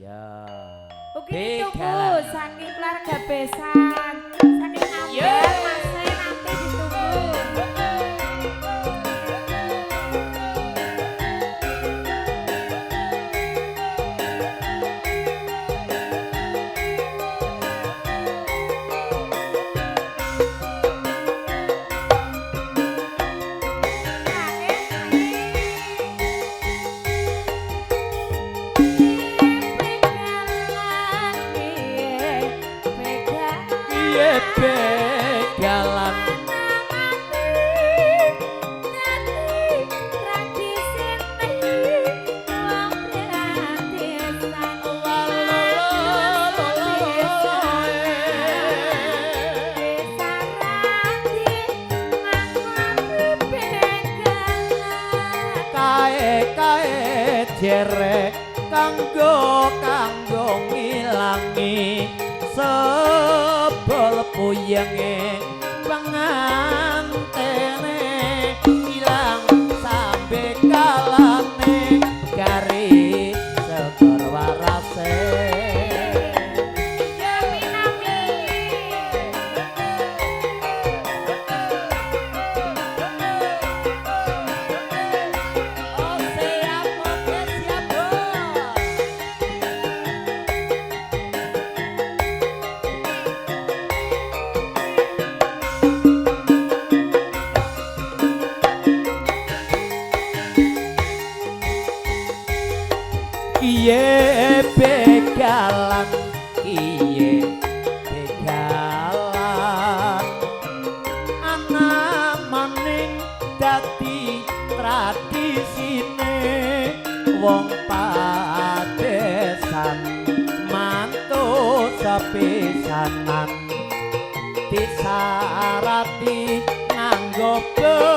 Ya. Ugi ditunggu saking keluarga besan, saking Amber, Mas nanti ditunggu. Begalan kae jerek kanggo ngilangi sebel puyenge pengantene ilang sampe kalane gari segor warase Iye begalan, iye begalan, ana maning dadi tradisine wong padesan mantu sepisanan disarati nganggo begalan.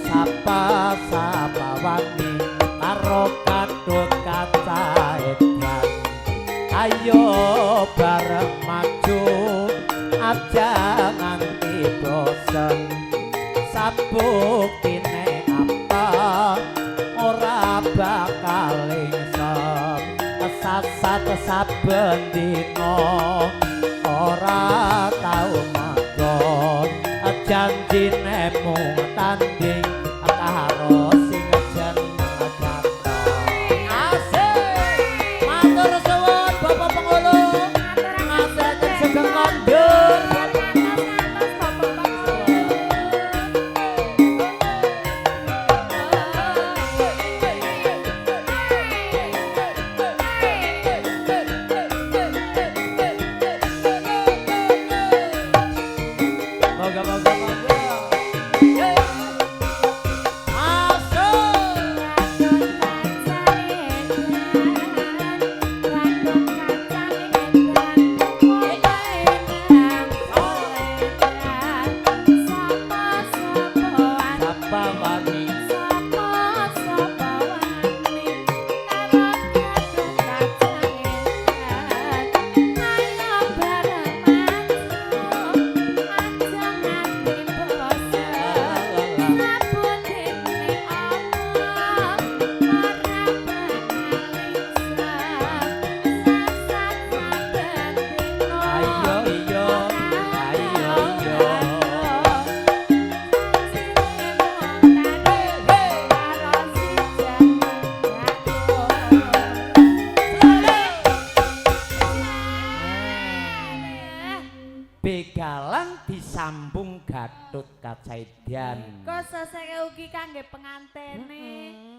Sapa wani karo kadut kaca edan ayo bareng maju aja nganti bosen sabuktine apa ora bakal ingsen sasat saben dina ora tau manggon janjine mung tanding karo sing jeneng Gato. Asik. Matur suwun Bapak Penghulu. Ngaturaken sugeng kondur. Moga-moga begalan disambung Gatut Kacaidyan. Kok seseke ugi kangge pengantene.